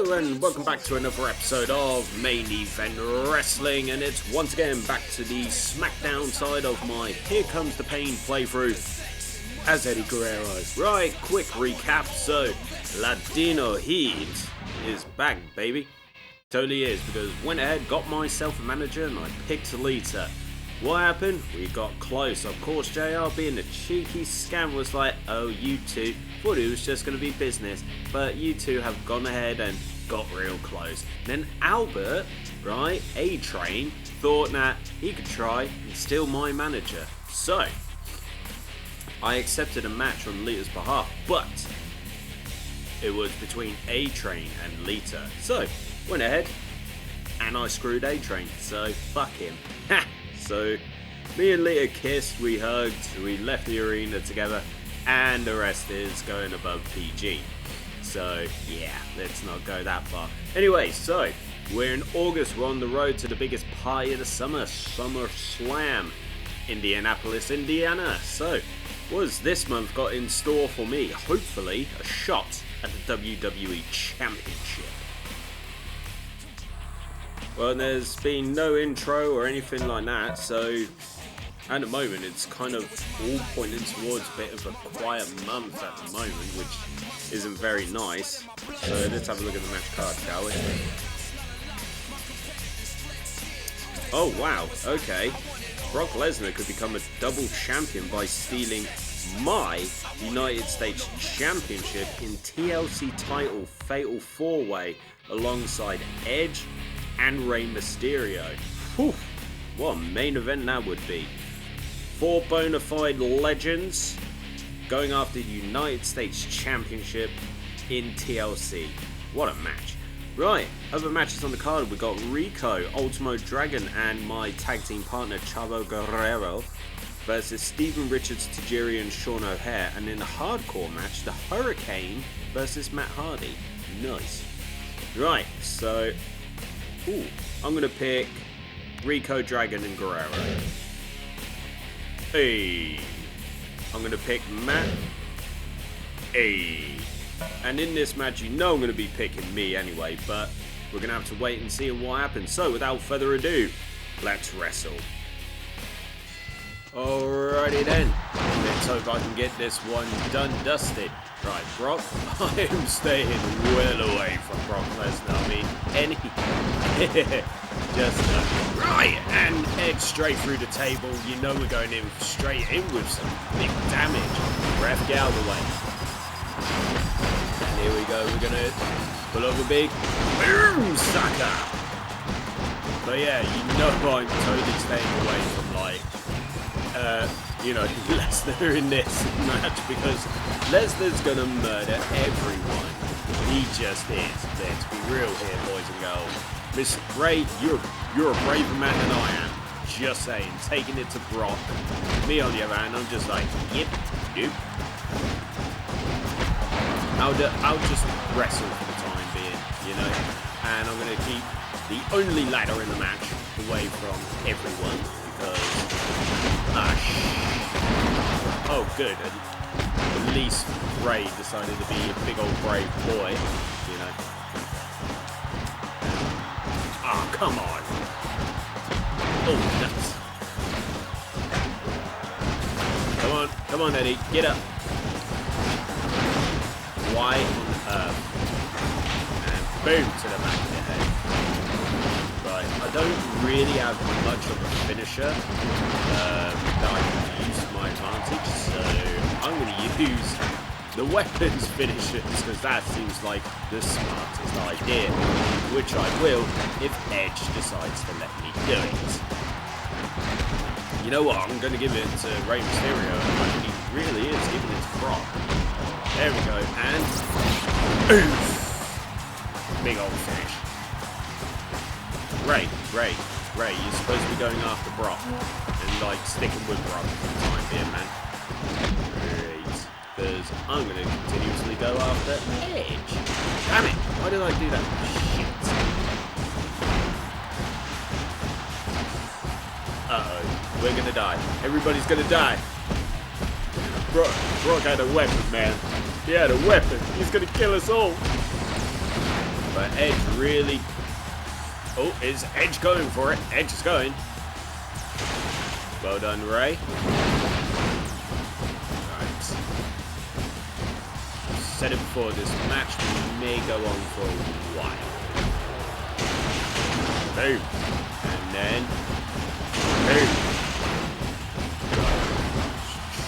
Hello and welcome back to another episode of Main Event Wrestling, and it's once again back to the Smackdown side of my Here Comes the Pain playthrough as Eddie Guerrero. Right, quick recap. So, Latino Heat is back, baby. Totally is, because went ahead, got myself a manager and I picked Lita. What happened? We got close. Of course, JR being a cheeky scam was like, oh, you two, thought it was just going to be business, but you two have gone ahead and got real close. Then Albert, right, A-Train, thought that he could try and steal my manager. So, I accepted a match on Lita's behalf, but it was between A-Train and Lita. So, went ahead and I screwed A-Train, so fuck him. Ha! So, me and Lita kissed, we hugged, we left the arena together, and the rest is going above PG. So, yeah, let's not go that far. Anyway, so, we're in August, we're on the road to the biggest party of the summer, Summerslam, Indianapolis, Indiana. So, what has this month got in store for me? Hopefully, a shot at the WWE Championship. Well, there's been no intro or anything like that, so at the moment it's kind of all pointing towards a bit of a quiet month at the moment, which isn't very nice. So let's have a look at the match card, shall we? Oh wow, okay. Brock Lesnar could become a double champion by stealing my United States Championship in TLC title Fatal 4-Way alongside Edge and Rey Mysterio. Whew, what a main event that would be. 4 bona fide legends going after the United States Championship in TLC. What a match. Right, other matches on the card, we got Rico, Ultimo Dragon, and my tag team partner Chavo Guerrero versus Steven Richards, Tajiri, and Sean O'Haire. And in the hardcore match, the Hurricane versus Matt Hardy. Nice. Right, so ooh, I'm going to pick Rico, Dragon, and Guerrero. Hey, I'm going to pick Matt. Hey, and in this match, you know I'm going to be picking me anyway, but we're going to have to wait and see what happens. So, without further ado, let's wrestle. Alrighty then, let's hope I can get this one done dusted. Right, Brock, I am staying well away from Brock Lesnar. I mean, just right, and Edge straight through the table. You know we're going in straight in with some big damage. Ref, get out of the way. And here we go, we're gonna pull over big boom sucker. But yeah, you know I'm totally staying away from like Lesnar in this match, because Lesnar's gonna murder everyone. He just is. Let's be real here, boys and girls. Miss Ray, you're a braver man than I am. Just saying, taking it to Brock. Me on the other hand, I'm just like, yep, nope. I'll just wrestle for the time being, you know. And I'm gonna keep the only ladder in the match away from everyone, because oh, good. At least Ray decided to be a big old brave boy, you know. Ah, come on. Oh, nuts. Come on, Eddie, get up. Why on earth? And boom to the back of the head. Right, I don't really have much of a finisher that I can use to my advantage, so I'm going to use the weapons finishers, because that seems like the smartest idea, which I will if Edge decides to let me do it. You know what, I'm going to give it to Rey Mysterio, and he really is giving it to Brock. There we go, and oof! Big old finish. Ray, you're supposed to be going after Brock, and like sticking with Brock for the time being, man. Great, because I'm going to continuously go after Edge. Damn it, why did I do that? Shit. Uh-oh, we're going to die. Everybody's going to die. Brock had a weapon, man. He had a weapon. He's going to kill us all. But Edge really... Oh, is Edge going for it? Edge is going. Well done, Ray. Right. Said it before, this match may go on for a while. Boom. And then... Boom.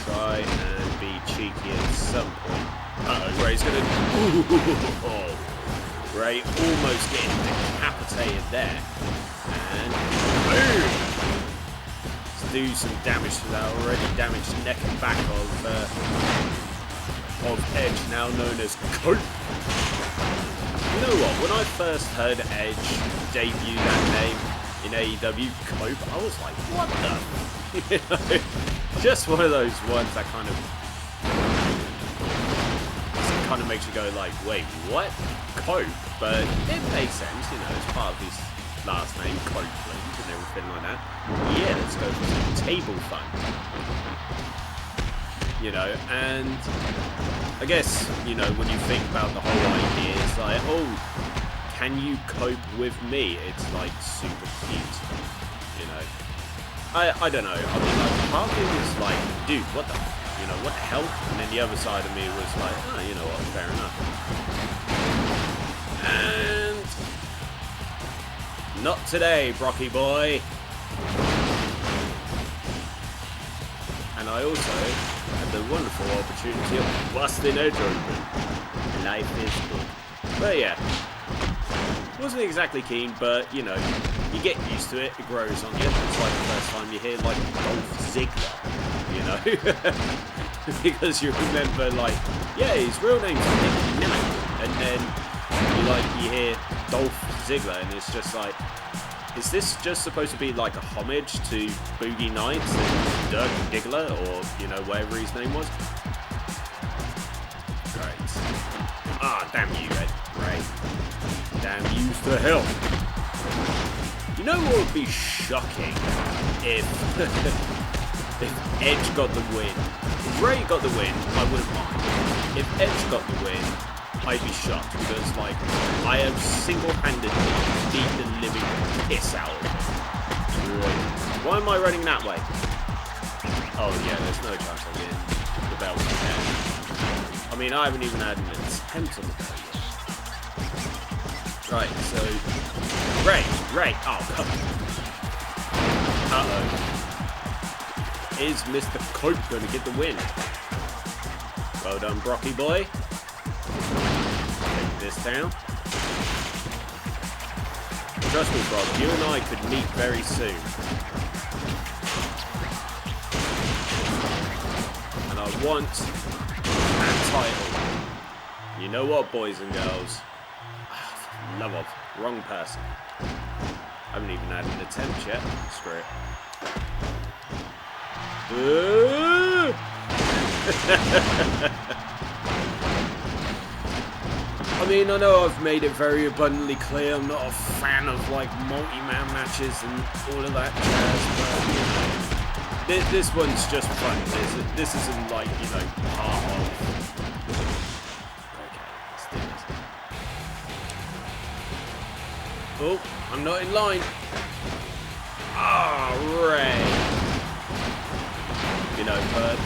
Try and be cheeky at some point. Uh-oh, Ray's gonna... Oh. Ray almost getting decapitated there. And... Boom! Let's do some damage to that already damaged neck and back of Edge, now known as Cope. You know what? When I first heard Edge debut that name in AEW, Cope, I was like, what the? You know, just one of those ones that kind of makes you go like, wait, what? Cope? But it makes sense, you know, it's part of his last name, Copeland, and everything like that. Yeah, let's go for some table fun. You know, and I guess, you know, when you think about the whole idea, it's like, oh, can you cope with me? It's like super cute, you know. I don't know. I mean, like, part of me was like, dude, what the, you know, what the hell? And then the other side of me was like, oh, you know what, fair enough. And not today, Brocky boy. And I also had the wonderful opportunity of busting Edge open. Life is good. But yeah, wasn't exactly keen, but you know, you get used to it, it grows on you. It's like the first time you hear like Dolph Ziggler, you know? Because you remember like, yeah, his real name's Nick Nimmo. And then you hear Dolph Ziggler and it's just like, is this just supposed to be like a homage to Boogie Nights and Dirk Diggler, or, you know, whatever his name was? Great. Ah, damn you, Ed. Right. Damn you for hell. You know what would be shocking if if Edge got the win? If Ray got the win, I wouldn't mind. If Edge got the win, I'd be shocked, because, like, I have single-handedly beat the living piss out of him. Why am I running that way? Oh, yeah, there's no chance I'll get the belt again. I mean, I haven't even had an attempt on the belt yet. Right, so... Ray! Oh, come on. Uh-oh. Is Mr. Cope going to get the win? Well done, Brocky boy. This down. Trust me, Bob, you and I could meet very soon. And I want that title. You know what, boys and girls? Love of. Wrong person. I haven't even had an attempt yet. Screw it. I mean, I know I've made it very abundantly clear I'm not a fan of, like, multi-man matches and all of that jazz, but, you know, this one's just fun. This isn't, like, you know, part of... Okay, let's do this. Oh, I'm not in line. Ah, Ray. You know, but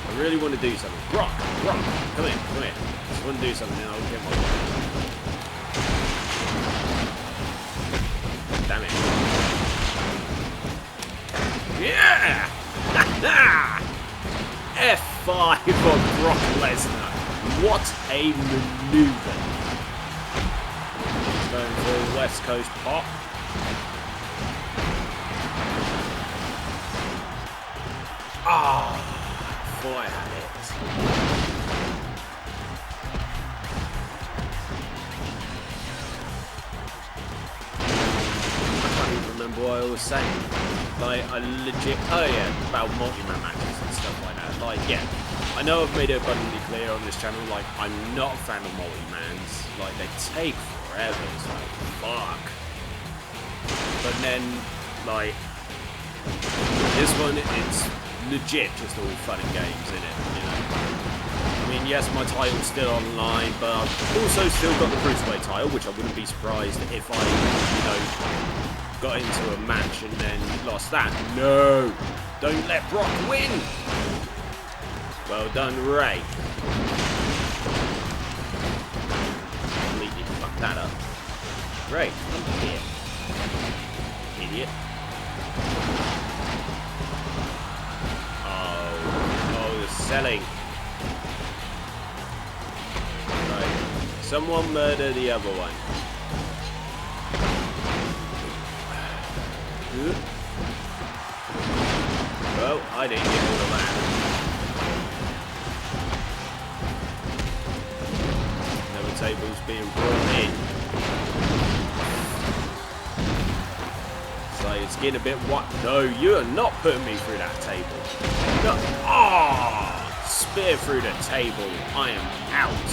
I really want to do something. Brock, come here. I just want to do something and I'll get my way. Damn it. Yeah! F5 on Brock Lesnar. What a maneuver. He's going for a West Coast pop. Ah! Thought I had it. I can't even remember what I was saying. Like, I legit... Oh yeah, about multi-man matches and stuff like that. Like, yeah, I know I've made it abundantly clear on this channel, like, I'm not a fan of multi-mans. Like, they take forever. It's like, fuck. But then, like, this one, it's legit just all fun and games, in it, you know. I mean, yes, my title's still online, but I've also still got the Cruiserweight title, which I wouldn't be surprised if I, got into a match and then lost that. No! Don't let Brock win! Well done, Ray. Completely fucked that up. Ray, come here. Idiot. Oh, you're selling. Right. Someone murder the other one. Well, I didn't get all of that. Another table's being brought in. So it's getting a bit what? No, you are not putting me through that table. No. Oh, spear through the table. I am out.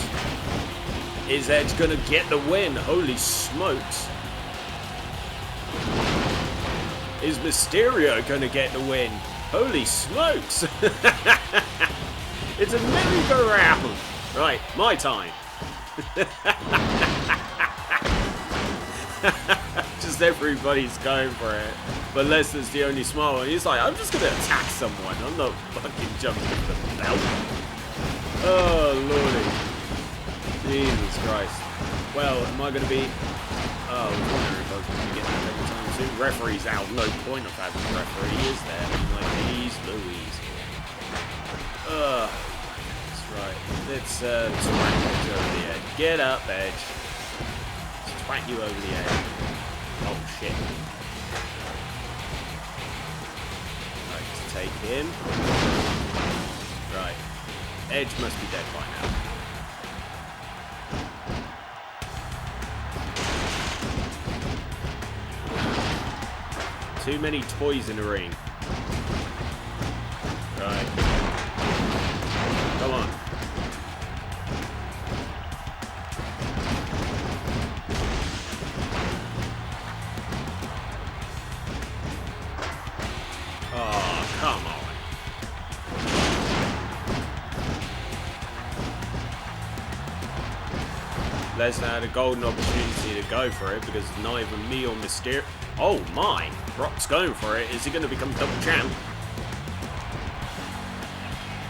Is Edge gonna get the win? Holy smokes. Is Mysterio gonna get the win? Holy smokes! It's a merry-go-round. Right, my time. Just everybody's going for it. But Lesnar's the only smart one. He's like, I'm just gonna attack someone. I'm not fucking jumping for the belt. Oh, lordy. Jesus Christ. Well, am I gonna be... Oh, I was wondering if I was going to be getting that every time soon. Referee's out. No point of having a referee, is there? I'm like, geez Louise. That's right. Let's twat Edge over the edge. Get up, Edge. Let's twat you over the edge. Oh, shit. Right, to take him. Right. Edge must be dead by now. Too many toys in the ring. Right. Come on. Oh, come on. Lesnar had a golden opportunity to go for it because neither me or Mysterio... Oh my! Brock's going for it. Is he going to become double champ?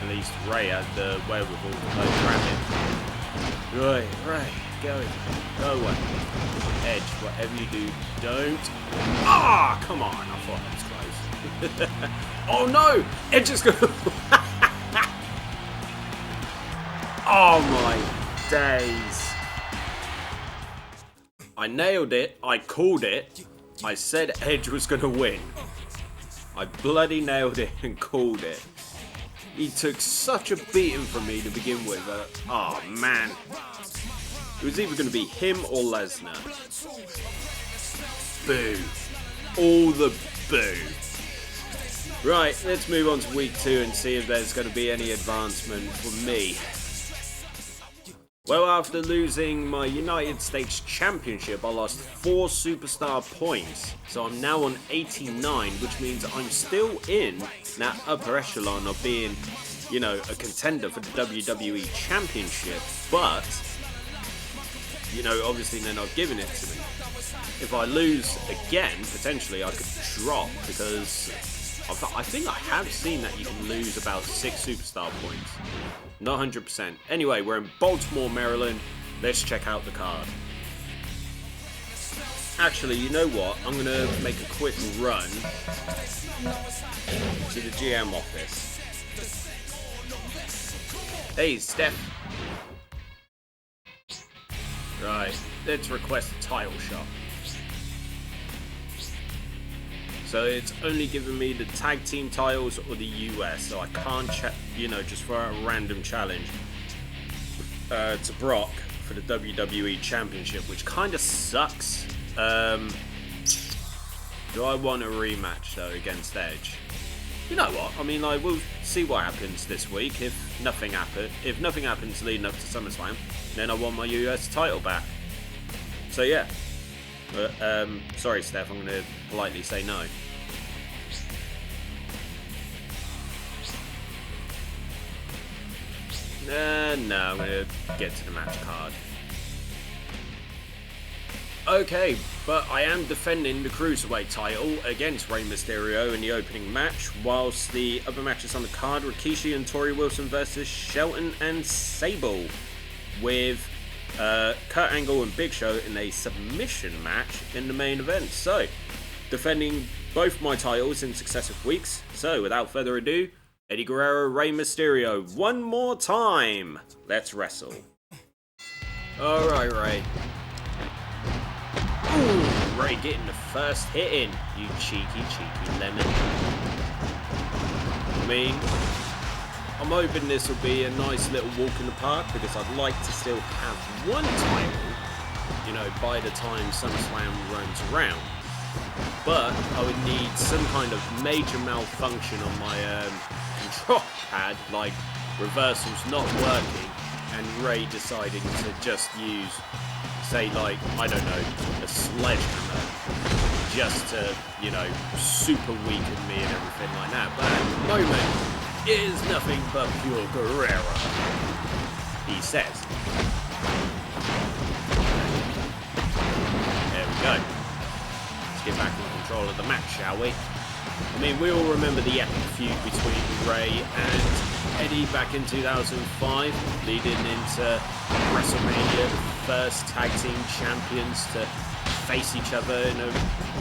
At least Ray had the wherewithal to grab him. Right, go away. Edge, whatever you do, don't... Ah, come on! I thought that was close. Oh no! Edge is going to... Oh my days! I nailed it. I called it. I said Edge was going to win. I bloody nailed it and called it. He took such a beating from me to begin with. Oh, man. It was either going to be him or Lesnar. Boo. All the boo. Right, let's move on to week 2 and see if there's going to be any advancement for me. Well, after losing my United States Championship, I lost 4 superstar points. So I'm now on 89, which means I'm still in that upper echelon of being, a contender for the WWE Championship. But, obviously they're not giving it to me. If I lose again, potentially I could drop because I think I have seen that you can lose about 6 superstar points. Not 100%. Anyway, we're in Baltimore, Maryland. Let's check out the card. Actually, you know what? I'm going to make a quick run to the GM office. Hey, Steph. Right, let's request a title shot. So it's only giving me the tag team titles or the US, so I can't just throw out a random challenge to Brock for the WWE Championship, which kind of sucks. Do I want a rematch though against Edge? You know what? I mean, we'll see what happens this week. If nothing happens leading up to SummerSlam, then I want my US title back. So yeah. But, sorry, Steph, I'm going to politely say no. No, I'm going to get to the match card. Okay, but I am defending the Cruiserweight title against Rey Mysterio in the opening match, whilst the other matches on the card were Rikishi and Tori Wilson versus Shelton and Sable, with Kurt Angle and Big Show in a submission match in the main event. So, defending both my titles in successive weeks. So, without further ado, Eddie Guerrero, Rey Mysterio, one more time. Let's wrestle. Alright, Rey. Ooh, Rey getting the first hit in, you cheeky lemon. I mean, I'm hoping this will be a nice little walk in the park, because I'd like to still have one title, you know, by the time Summerslam runs around. But I would need some kind of major malfunction on my control pad, like reversals not working, and Rey deciding to just use, say, like, I don't know, a sledgehammer, just to, you know, super weaken me and everything like that. But at the moment, it is nothing but pure Guerrero, he says. There we go. Let's get back in control of the match, shall we? I mean, we all remember the epic feud between Rey and Eddie back in 2005, leading into WrestleMania, the first tag team champions to face each other in a,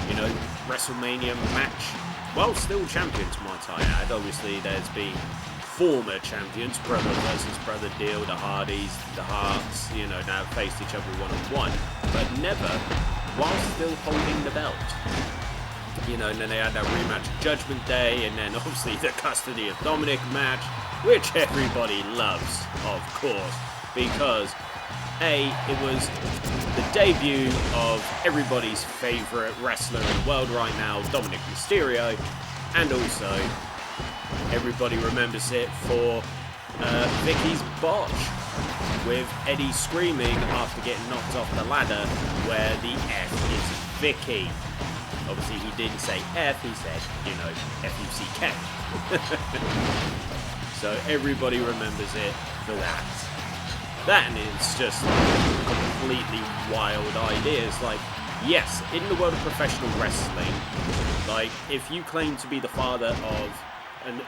you know, WrestleMania match, while still champions, might I add. Obviously, there's been former champions, brother versus brother deal, the Hardys, the Hearts, you know, now faced each other one-on-one, but never while still holding the belt. You know, and then they had that rematch Judgment Day, and then obviously the Custody of Dominic match, which everybody loves, of course, because A, it was the debut of everybody's favourite wrestler in the world right now, Dominic Mysterio, and also everybody remembers it for Vicky's botch, with Eddie screaming after getting knocked off the ladder, where the F is Vicky. Obviously, he didn't say F, he said, you know, F-U-C-K. So everybody remembers it for that. That, and it's just completely wild ideas. Like, yes, in the world of professional wrestling, like, if you claim to be the father of,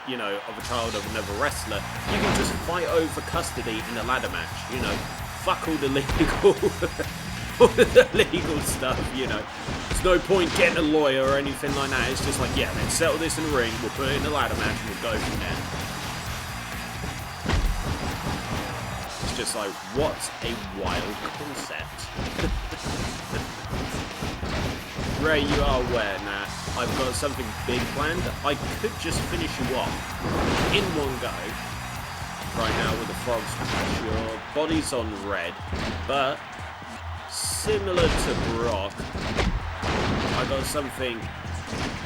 you know, of a child of another wrestler, you can just fight over custody in a ladder match, you know. Fuck all the legal... all the legal stuff, you know. There's no point getting a lawyer or anything like that. It's just like, yeah, let's settle this in the ring, we'll put it in a ladder match, and we'll go from there. It's just like, what a wild concept. Rey, you are aware now, I've got something big planned. I could just finish you off in one go right now with the frog smash. Your body's on red, but similar to Brock, I got something,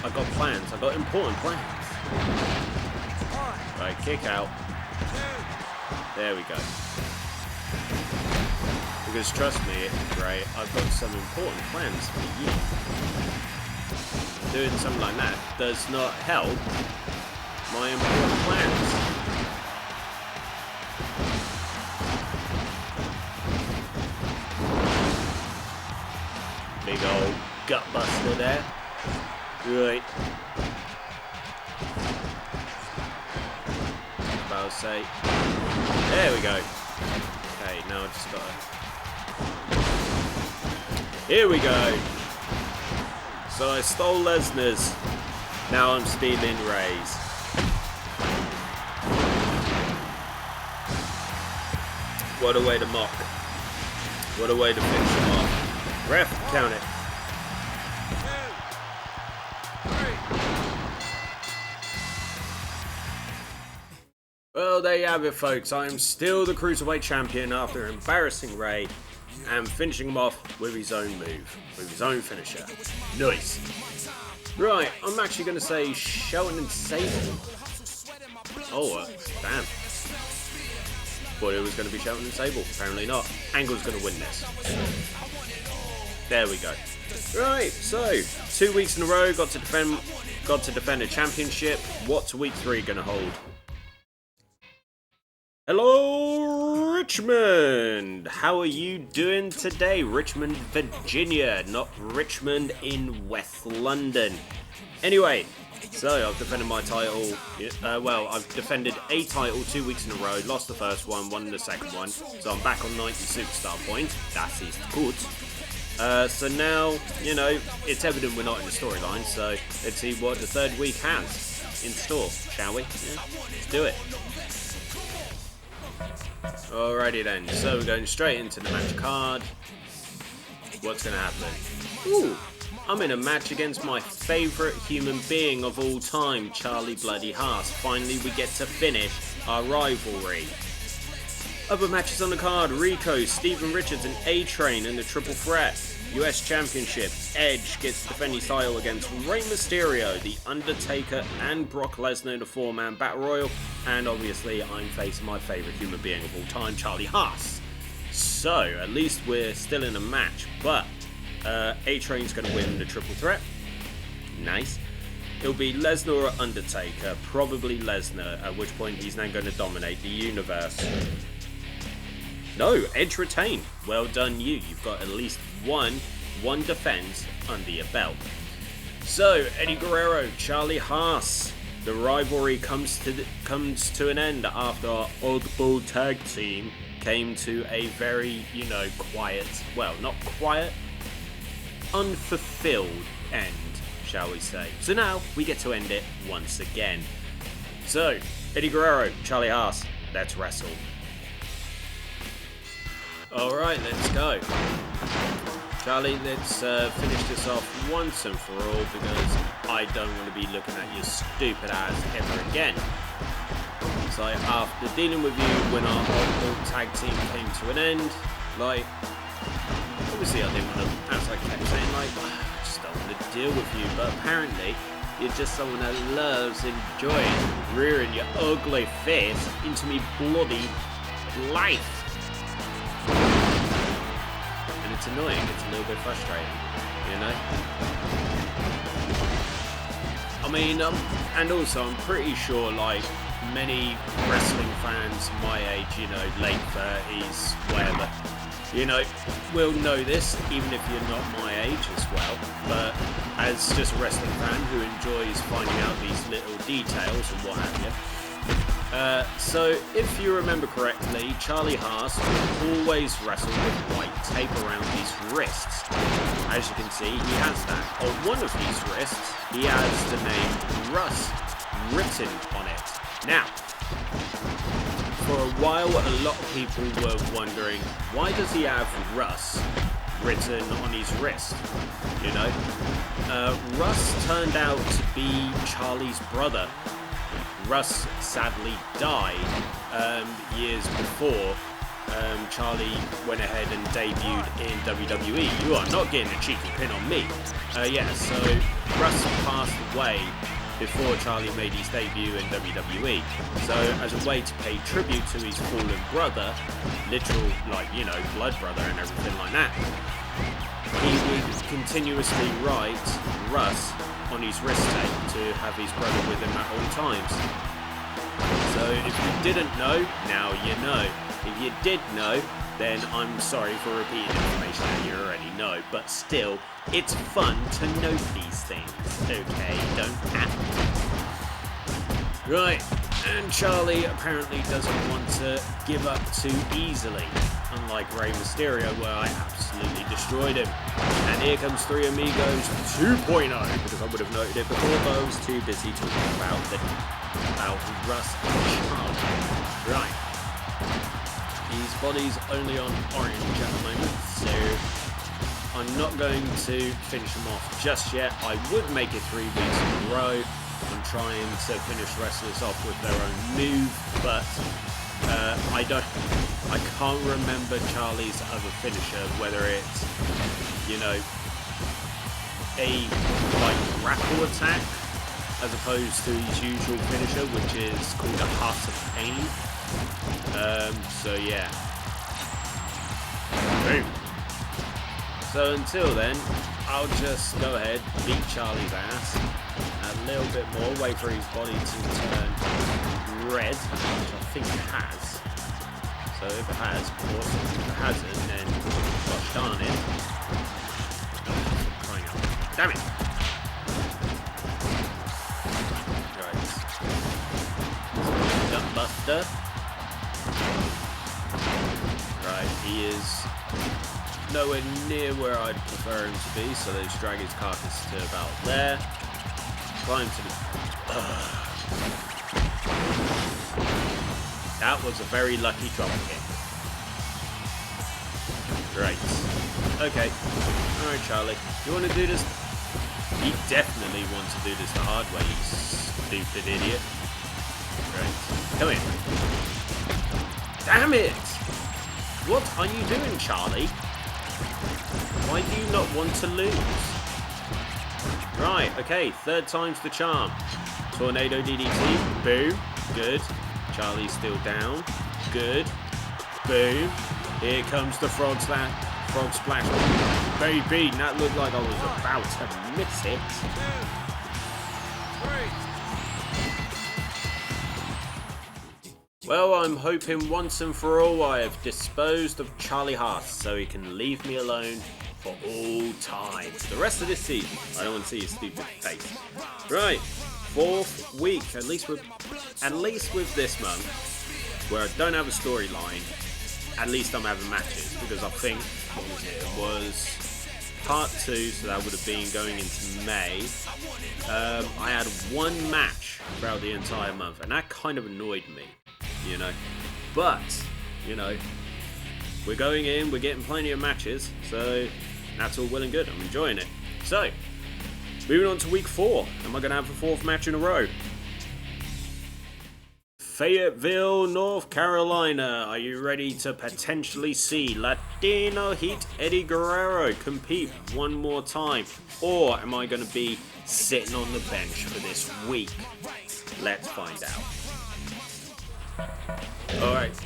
I got plans, I got important plans. Right, kick out. There we go. Because trust me, Rey, I've got some important plans for you. Doing something like that does not help my important plans. Big old gut buster there. Right. About to say. There we go. Okay, now I just gotta. Here we go. So I stole Lesnar's. Now I'm stealing Rey's. What a way to mock. What a way to finish him off. Ref, count it. 2, 3. Well, there you have it, folks. I am still the Cruiserweight champion after embarrassing Rey and finishing him off with his own move, with his own finisher. Nice. Right, I'm actually going to say Shelton and Sable. Oh, damn. Thought it was going to be Shelton and Sable. Apparently not. Angle's going to win this. There we go. Right, so 2 weeks in a row, got to defend a championship. What's week 3 going to hold? Hello, Richmond! How are you doing today? Richmond, Virginia, not Richmond in West London. Anyway, so I've defended my title. I've defended a title 2 weeks in a row, lost the first one, won the second one. So I'm back on 90 superstar points. That is good. So now, it's evident we're not in the storyline, so let's see what the third week has in store, shall we? Yeah, let's do it. Alrighty then, so we're going straight into the match card. What's going to happen? Ooh, I'm in a match against my favourite human being of all time, Charlie Bloody Haas. Finally, we get to finish our rivalry. Other matches on the card: Rico, Steven Richards and A-Train in the Triple Threat. US Championship, Edge gets to defend his title against Rey Mysterio, The Undertaker and Brock Lesnar in a 4-man Battle Royal. And obviously I'm facing my favourite human being of all time, Charlie Haas. So, at least we're still in a match, but A-Train's going to win the Triple Threat. Nice. It'll be Lesnar or Undertaker, probably Lesnar, at which point he's now going to dominate the universe. No, Edge retained. Well done you. You've got at least one defense under your belt. So, Eddie Guerrero, Charlie Haas. The rivalry comes to an end after our oddball tag team came to a very, quiet, well, not quiet, unfulfilled end, shall we say. So now we get to end it once again. So, Eddie Guerrero, Charlie Haas, let's wrestle. Alright, let's go. Charlie, let's finish this off once and for all, because I don't want to be looking at your stupid ass ever again. So after dealing with you when our old tag team came to an end, obviously I didn't want to, as I kept saying, I just don't want to deal with you, but apparently you're just someone that loves enjoying rearing your ugly face into me bloody life. It's annoying, it's a little bit frustrating, I mean, and also I'm pretty sure, many wrestling fans my age, late 30s, whatever, will know this, even if you're not my age as well, but as just a wrestling fan who enjoys finding out these little details and what have you. So, if you remember correctly, Charlie Haas always wrestled with white tape around his wrists. As you can see, he has that. On one of his wrists, he has the name Russ written on it. Now, for a while, a lot of people were wondering, why does he have Russ written on his wrist? Russ turned out to be Charlie's brother. Russ sadly died years before Charlie went ahead and debuted in WWE. You are not getting a cheeky pin on me. So Russ passed away before Charlie made his debut in WWE. So as a way to pay tribute to his fallen brother, literal, blood brother and everything like that, he would continuously write Russ on his wrist tape to have his brother with him at all times. So if you didn't know, now you know. If you did know, then I'm sorry for repeating information that you already know, but still, it's fun to note these things, okay? Don't act. Right, and Charlie apparently doesn't want to give up too easily, unlike Rey Mysterio, where I absolutely destroyed him. And here comes Three Amigos 2.0, because I would have noted it before, but I was too busy talking about Russ and Charlie. Right. His body's only on orange at the moment, so I'm not going to finish him off just yet. I would make it 3 weeks in a row. I'm trying to finish wrestlers off with their own move, but I can't remember Charlie's other finisher, whether it's, a grapple attack as opposed to his usual finisher, which is called a Heart of Pain. So yeah. Boom. So until then, I'll just go ahead, beat Charlie's ass a little bit more, wait for his body to turn red, which I think it has. So if it has, awesome. If it hasn't, then gosh darn it. Crying out. Damn it! Right. Gutbuster. Right, he is nowhere near where I'd prefer him to be, so let's drag his carcass to about there. Climb to the... That was a very lucky drop kick. Right. Okay. Alright, Charlie. You want to do this? He definitely wants to do this the hard way, you stupid idiot. Right. Come here. Damn it! What are you doing, Charlie? Why do you not want to lose? Right, okay, third time's the charm. Tornado DDT, boom, good. Charlie's still down, good. Boom. Here comes the frog splash. Baby, that looked like I was about to miss it. Well, I'm hoping once and for all I have disposed of Charlie Haas so he can leave me alone for all time. The rest of this season, I don't want to see his stupid face. Right, 4th week, at least with this month, where I don't have a storyline, at least I'm having matches, because I think, what was it? It was part 2, so that would have been going into May. I had one match throughout the entire month, and that kind of annoyed me, you know. But, you know, we're going in, we're getting plenty of matches, so that's all well and good. I'm enjoying it. So, moving on to week 4. Am I going to have a 4th match in a row? Fayetteville, North Carolina. Are you ready to potentially see Latino Heat Eddie Guerrero compete one more time? Or am I going to be sitting on the bench for this week? Let's find out. Alright,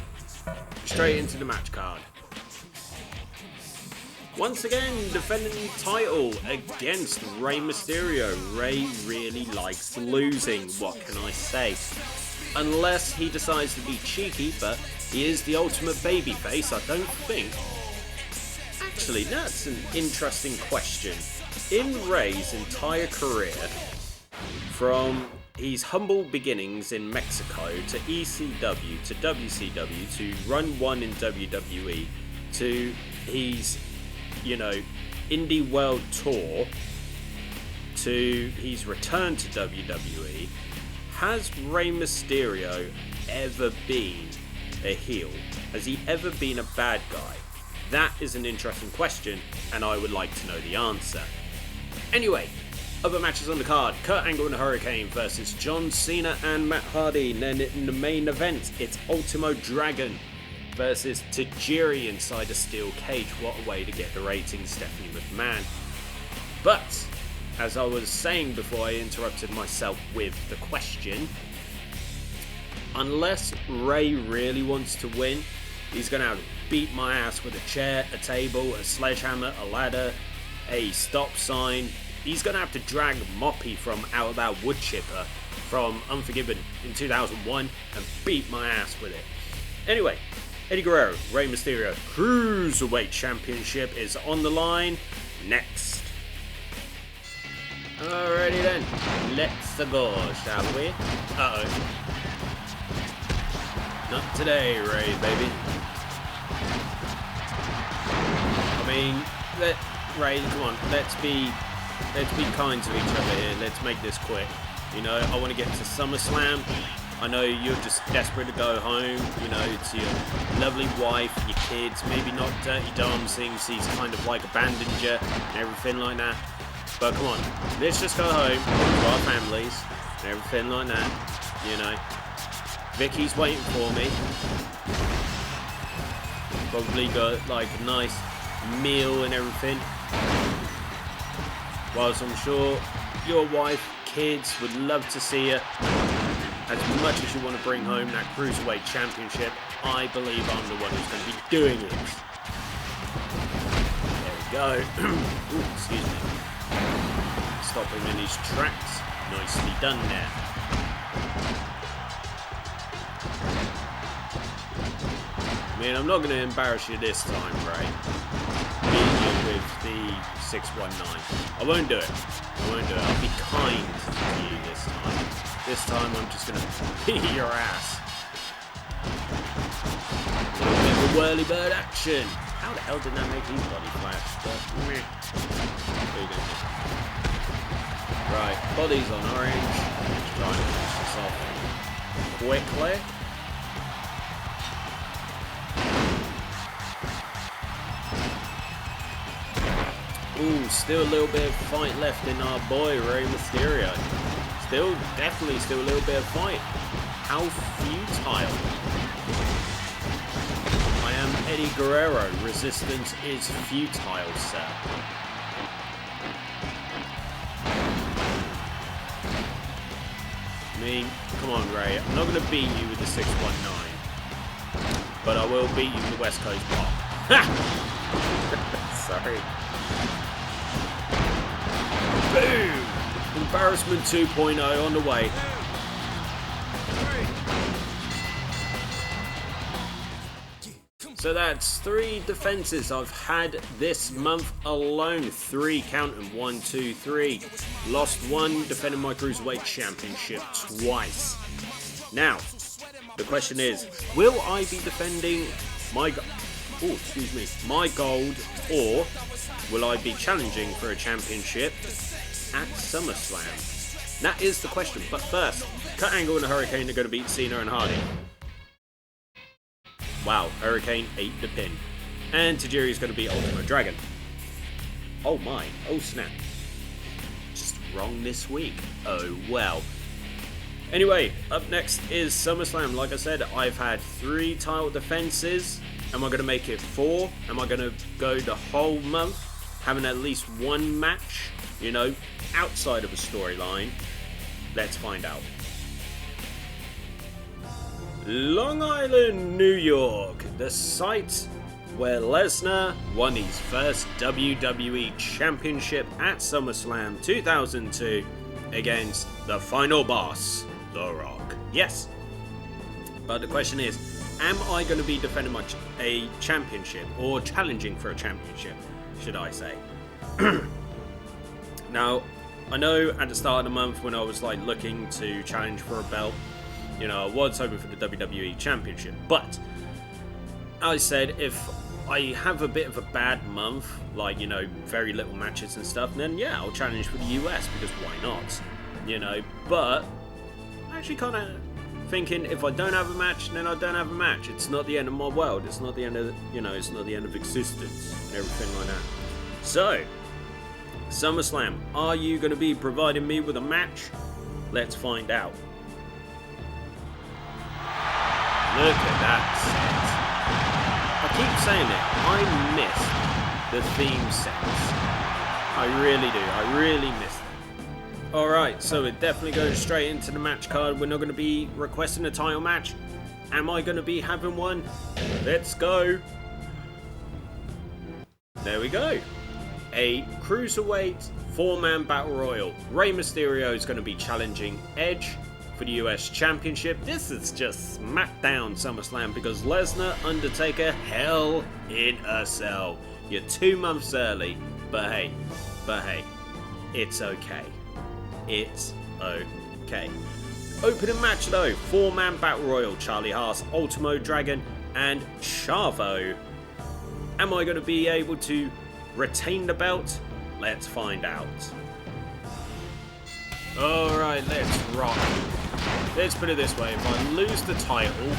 straight into the match card. Once again, defending the title against Rey Mysterio. Rey really likes losing, what can I say? Unless he decides to be cheeky, but he is the ultimate babyface, I don't think. Actually, that's an interesting question. In Rey's entire career, from his humble beginnings in Mexico to ECW to WCW to Run 1 in WWE to his, you know, Indie World Tour to his return to WWE, has Rey Mysterio ever been a heel? Has he ever been a bad guy? That is an interesting question, and I would like to know the answer. Anyway, other matches on the card. Kurt Angle and Hurricane versus John Cena and Matt Hardy. And then in the main event, it's Ultimo Dragon versus Tajiri inside a steel cage. What a way to get the ratings, Stephanie McMahon. But, as I was saying before I interrupted myself with the question, unless Rey really wants to win, he's going to have to beat my ass with a chair, a table, a sledgehammer, a ladder, a stop sign. He's going to have to drag Moppy from out of that wood chipper from Unforgiven in 2001 and beat my ass with it. Anyway, Eddie Guerrero, Rey Mysterio, Cruiserweight Championship is on the line next. Alrighty then, let's go, shall we? Uh-oh. Not today, Rey, baby. I mean, Rey, come on, let's be kind to each other here. Let's make this quick. You know, I want to get to SummerSlam. I know you're just desperate to go home, you know, to your lovely wife and your kids. Maybe not Dirty Dom, since he's kind of like abandoned you and everything like that. But come on, let's just go home to our families and everything like that, you know. Vicky's waiting for me. Probably got like a nice meal and everything. Whilst I'm sure your wife, kids would love to see you. As much as you want to bring home that Cruiserweight Championship, I believe I'm the one who's going to be doing it. There we go. Ooh, excuse me. Stop him in his tracks. Nicely done there. I mean, I'm not going to embarrass you this time, right? Beat you with the 619. I won't do it. I won't do it. I'll be kind to you this time. This time I'm just going to beat your ass. A little bit of whirly bird action. How the hell did that make his body flash? But, right, body's on orange. Let's try and finish this off quickly. Ooh, still a little bit of fight left in our boy, Rey Mysterio. Definitely still a little bit of fight. How futile. I am Eddie Guerrero. Resistance is futile, sir. I mean, come on, Ray. I'm not going to beat you with the 619. But I will beat you with the West Coast Pop. Ha! Sorry. Boom! Embarrassment 2.0 on the way. So that's 3 defenses I've had this month alone. 3, count them. 1, 2, 3. Lost 1, defending my Cruiserweight Championship twice. Now, the question is, will I be defending my gold, or will I be challenging for a championship at Summerslam? That is the question. But first, Kurt Angle and Hurricane are going to beat Cena and Hardy. Wow, Hurricane ate the pin. And Tajiri's going to beat Ultimo Dragon. Oh my, oh snap. Just wrong this week. Oh well. Anyway, up next is SummerSlam. Like I said, I've had 3 title defenses. Am I going to make it 4? Am I going to go the whole month having at least 1 match, you know, outside of a storyline? Let's find out. Long Island, New York, the site where Lesnar won his first WWE Championship at SummerSlam 2002 against the final boss, The Rock. Yes, but the question is, am I going to be defending a championship, or challenging for a championship, should I say? Now, I know at the start of the month when I was like looking to challenge for a belt, you know, I was hoping for the WWE Championship, but I said if I have a bit of a bad month, like, you know, very little matches and stuff, then yeah, I'll challenge for the US, because why not, you know? But I'm actually kind of thinking, if I don't have a match, then I don't have a match. It's not the end of my world. It's not the end of, you know, it's not the end of existence and everything like that. So, SummerSlam, are you going to be providing me with a match? Let's find out. Look at that set. I keep saying it, I miss the theme sets. I really do, I really miss them. Alright, so we're definitely going straight into the match card. We're not going to be requesting a title match. Am I going to be having one? Let's go. There we go. A Cruiserweight 4-man Battle Royal. Rey Mysterio is going to be challenging Edge for the US Championship. This is just Smackdown SummerSlam because Lesnar, Undertaker, Hell in a Cell. You're 2 months early, but hey, it's okay. It's okay. Opening match though, 4-man Battle Royal, Charlie Haas, Ultimo Dragon, and Chavo. Am I going to be able to retain the belt? Let's find out. Alright, let's rock. Let's put it this way, if I lose the title,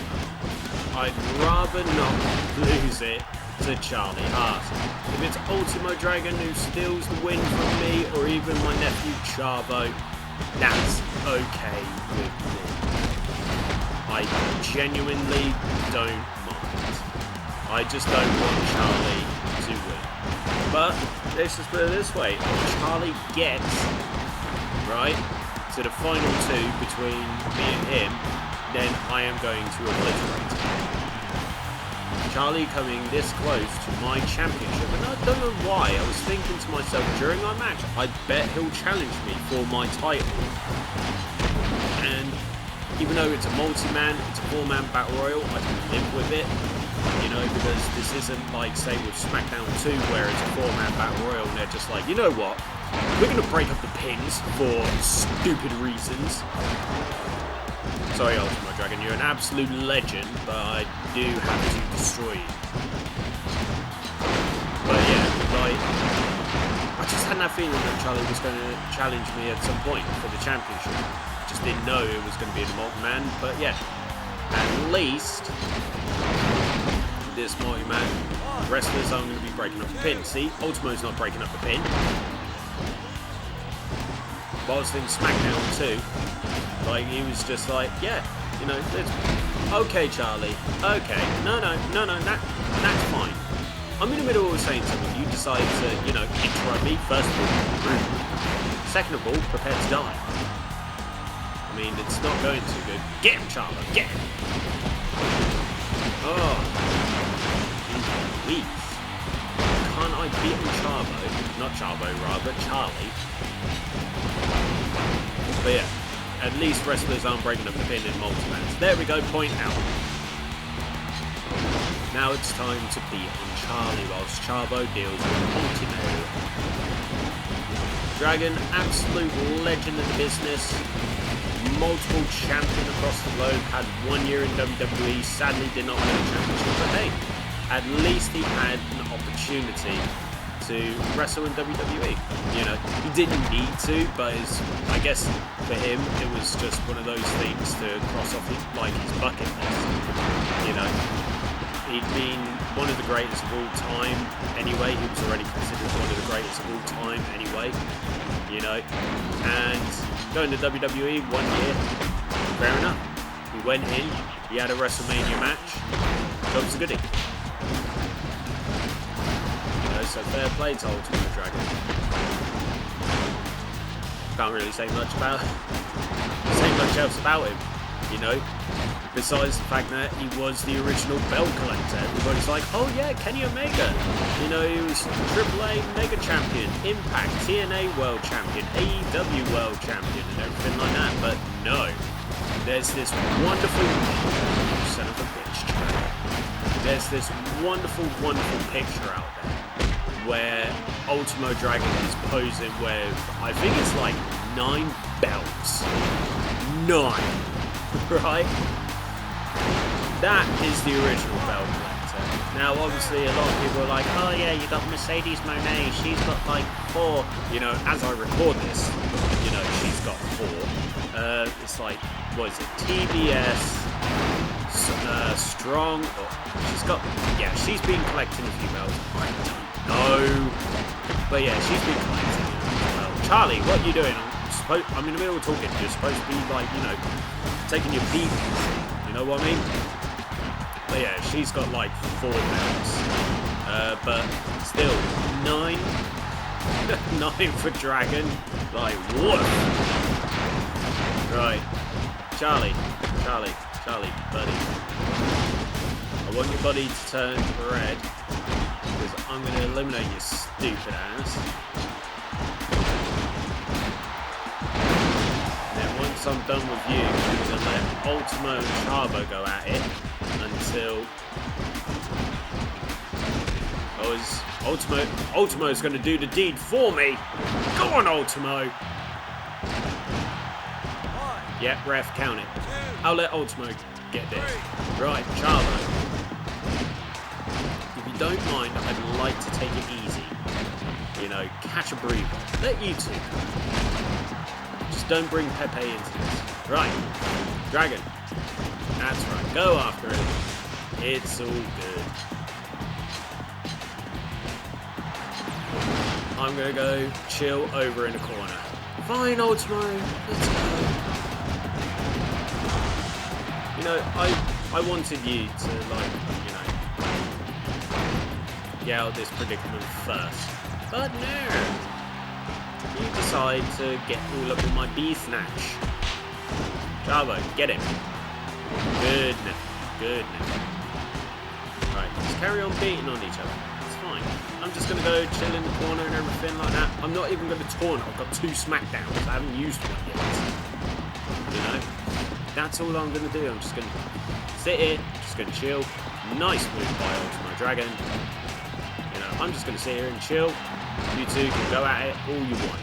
I'd rather not lose it to Charlie Haas. If it's Ultimo Dragon who steals the win from me, or even my nephew Chavo, that's okay with me. I genuinely don't mind. I just don't want Charlie to win. But let's just put it this way, if Charlie gets, right, to the final 2 between me and him, then I am going to obliterate him. Charlie coming this close to my championship, and I don't know why, I was thinking to myself during our match, I bet he'll challenge me for my title. And even though it's a multi-man, it's a 4-man battle royal, I can live with it. You know, because this isn't like, say, with Smackdown 2, where it's a 4-man battle royal, and they're just like, you know what? We're going to break up the pins for stupid reasons. Sorry, Ultimo Dragon, you're an absolute legend, but I do have to destroy you. But yeah, like, I just had that feeling that Charlie was going to challenge me at some point for the championship. Just didn't know it was going to be the multi-man, but yeah, at least this multi-man wrestlers aren't going to be breaking up the pin. See, Ultimo's not breaking up the pin. Whilst in Smackdown 2, like, he was just like, yeah, you know, okay, Charlie, okay, no, that's fine. I'm in the middle of saying something, you decide to, you know, interrupt me, first of all, rude. Second of all, prepare to die. I mean, it's not going too good. Get him, Chavo, get him! Oh, please. Can't I beat him, Chavo? Not Chavo, rather, Charlie. But yeah, at least wrestlers aren't breaking up the pin in multi-mans. There we go, point out. Now it's time to beat on Charlie whilst Chavo deals with Ultimo. Dragon, absolute legend in the business. Multiple champion across the globe. Had 1 year in WWE. Sadly did not win a championship, but hey, at least he had an opportunity to wrestle in WWE. You know, he didn't need to, but I guess for him it was just one of those things to cross off his, like, his bucket list. You know, he'd been one of the greatest of all time anyway. He was already considered one of the greatest of all time anyway. You know, and going to WWE 1 year, fair enough. He went in, he had a WrestleMania match, job's a goodie. So fair play to Ultimo Dragon. Can't really say much else about him, you know. Besides the fact that he was the original belt collector. Everybody's like, oh yeah, Kenny Omega. You know, he was AAA Mega Champion, Impact, TNA World Champion, AEW World Champion, and everything like that. But no, there's this wonderful, son of a bitch, Dragon. There's this wonderful, wonderful picture out there where Ultimo Dragon is posing with, I think it's like 9 belts. 9. Right? That is the original belt collector. Now, obviously, a lot of people are like, oh yeah, you got Mercedes Moné, she's got like 4. You know, as I record this, you know, she's got 4. It's like, what is it, TBS, Strong, she's got, yeah, she's been collecting a few belts. I don't know. But yeah, she's been collecting as well. Charlie, what are you doing? I'm in the middle of talking. You're supposed to be like, you know, taking your beat. You know what I mean? But yeah, she's got like 4 belts. But still, 9. 9 for Dragon. Like, what? Right. Charlie, buddy. I want your body to turn red, because I'm going to eliminate your stupid ass. Then once I'm done with you, I'm going to let Ultimo and Chavo go at it until... Ultimo's going to do the deed for me. Go on, Ultimo. Yep, ref, count it. I'll let Ultimo get this. Right, Chavo. If you don't mind, I'd like to take it easy. You know, catch a breather. Let you two. Just don't bring Pepe into this. Right, Dragon. That's right, go after it. It's all good. I'm gonna go chill over in the corner. Fine, Ultimo, let's go. You know, I wanted you to, like, you know, get out of this predicament first. But no! You decide to get all up in my B-snatch. Chavo, get him. Good now. Right, just carry on beating on each other. It's fine. I'm just going to go chill in the corner and everything like that. I'm not even going to taunt. I've got 2 Smackdowns. I haven't used one yet. You know? That's all I'm going to do. I'm just going to sit here, just going to chill, Nice move by Ultimo Dragon. You know, I'm just going to sit here and chill. You two can go at it all you want.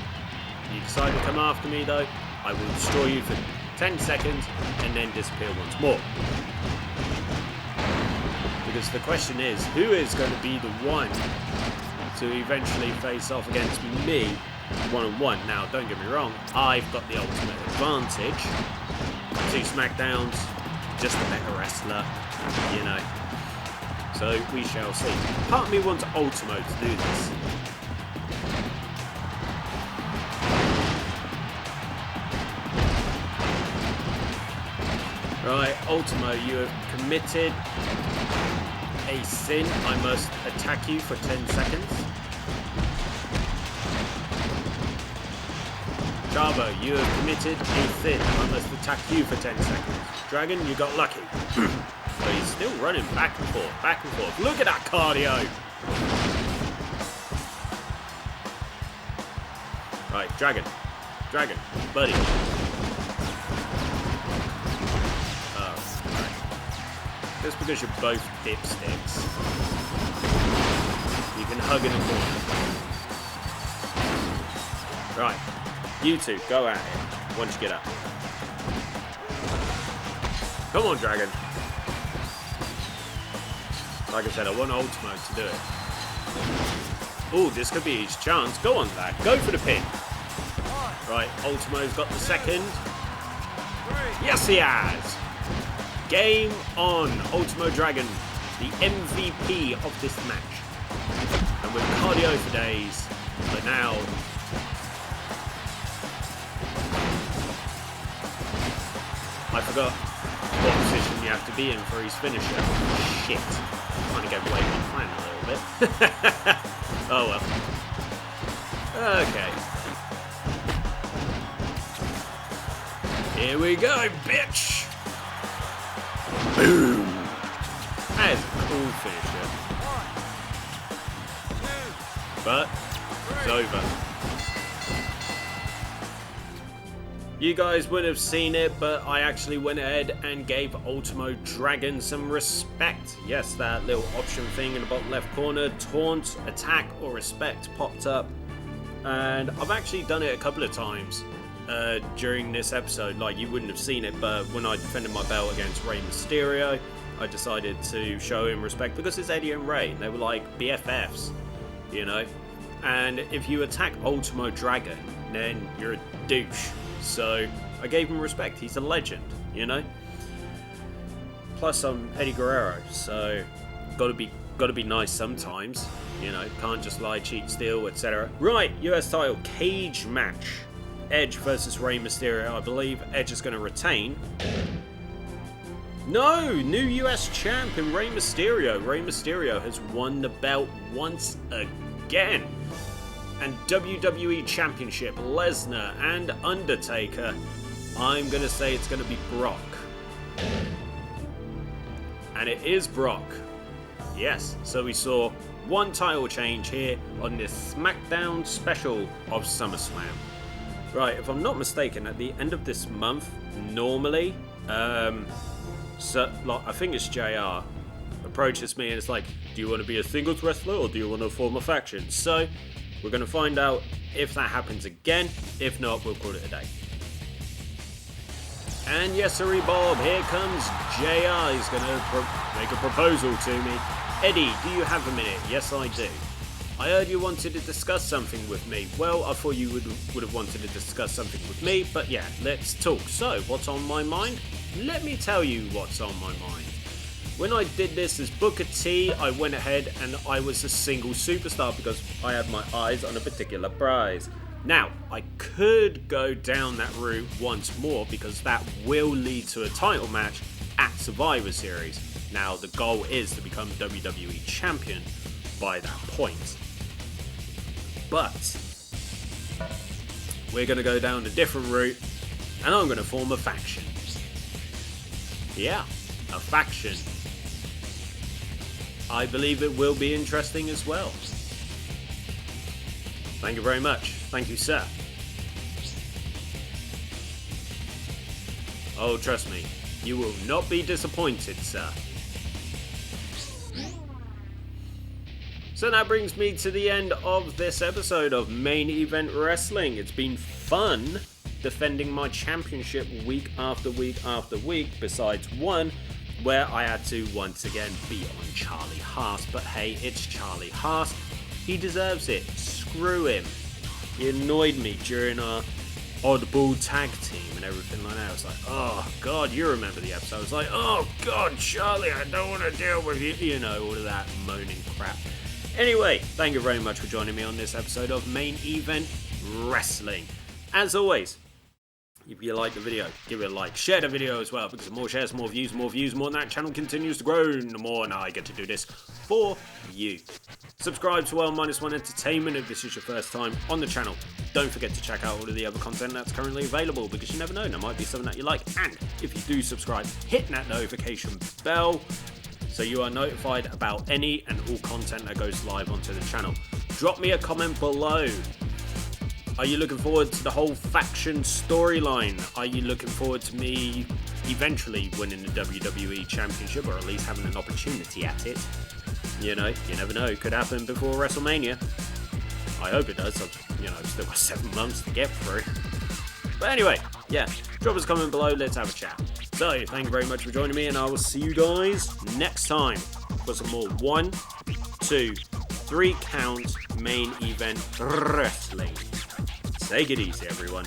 If you decide to come after me though, I will destroy you for 10 seconds and then disappear once more. Because the question is, who is going to be the one to eventually face off against me one-on-one? Now, don't get me wrong, I've got the ultimate advantage. 2 Smackdowns, just a better wrestler, you know. So, we shall see. Part of me wants Ultimo to do this. Right, Ultimo, you have committed a sin. I must attack you for 10 seconds. Chavo, you have committed a sin. I must attack you for 10 seconds. Dragon, you got lucky. But he's still running back and forth, back and forth. Look at that cardio! Right, Dragon. Dragon, buddy. Just because you're both dipsticks, you can hug in a corner. Right, you two, go at it once you get up. Come on, Dragon. Like I said, I want Ultimo to do it. Oh, this could be his chance. Go on, lad. Go for the pin. Right, Ultimo's got the second. Yes, he has. Game on, Ultimo Dragon, the MVP of this match. And with cardio for days, but now... I forgot what position you have to be in for his finisher. Shit. I'm trying to get away with my plan a little bit. Oh well. Okay. Here we go, bitch! Boom! That is a cool finisher. But it's over. You guys would have seen it, but I actually went ahead and gave Ultimo Dragon some respect. Yes, that little option thing in the bottom left corner, taunt, attack, or respect popped up. And I've actually done it a couple of times during this episode. Like, you wouldn't have seen it, but when I defended my belt against Rey Mysterio, I decided to show him respect because it's Eddie and Rey. They were like BFFs, you know? And if you attack Ultimo Dragon, then you're a douche. So I gave him respect. He's a legend, you know. Plus, I'm Eddie Guerrero, so gotta be nice sometimes, you know. Can't just lie, cheat, steal, etc. Right, US title cage match. Edge versus Rey Mysterio. I believe Edge is going to retain. No, new US champ in Rey Mysterio. Rey Mysterio has won the belt once again. And WWE Championship, Lesnar and Undertaker. I'm going to say it's going to be Brock. And it is Brock. Yes, so we saw one title change here on this SmackDown special of SummerSlam. Right, if I'm not mistaken, at the end of this month, normally, so, like, I think it's JR, approaches me and it's like, do you want to be a singles wrestler or do you want to form a faction? So, we're going to find out if that happens again. If not, we'll call it a day. And yes, sirree Bob, here comes JR. He's going to make a proposal to me. Eddie, do you have a minute? Yes, I do. I heard you wanted to discuss something with me. Well, I thought you would have wanted to discuss something with me, but yeah, let's talk. So, what's on my mind? Let me tell you what's on my mind. When I did this as Booker T, I went ahead and I was a single superstar because I had my eyes on a particular prize. Now, I could go down that route once more because that will lead to a title match at Survivor Series. Now, the goal is to become WWE Champion by that point. But we're going to go down a different route and I'm going to form a faction. Yeah, a faction. I believe it will be interesting as well. Thank you very much. Thank you, sir. Oh, trust me, you will not be disappointed, sir. So that brings me to the end of this episode of Main Event Wrestling. It's been fun defending my championship week after week after week, besides one where I had to once again be on Charlie Haas. But hey, it's Charlie Haas. He deserves it. Screw him. He annoyed me during our oddball tag team and everything like that. I was like, oh god, you remember the episode. I was like, oh god, Charlie, I don't want to deal with you. You know, all of that moaning crap. Anyway, thank you very much for joining me on this episode of Main Event Wrestling. As always, if you like the video, give it a like. Share the video as well, because the more shares, more views, more that channel continues to grow, and the more now I get to do this for you. Subscribe to L-1 Entertainment if this is your first time on the channel. Don't forget to check out all of the other content that's currently available, because you never know, there might be something that you like. And if you do subscribe, hit that notification bell so you are notified about any and all content that goes live onto the channel. Drop me a comment below. Are you looking forward to the whole faction storyline? Are you looking forward to me eventually winning the WWE Championship, or at least having an opportunity at it? You know, you never know. It could happen before WrestleMania. I hope it does. I've still got 7 months to get through. But anyway, yeah, drop us a comment below. Let's have a chat. So, thank you very much for joining me, and I will see you guys next time for some more 1, 2, 3 count main event wrestling. Take it easy, everyone.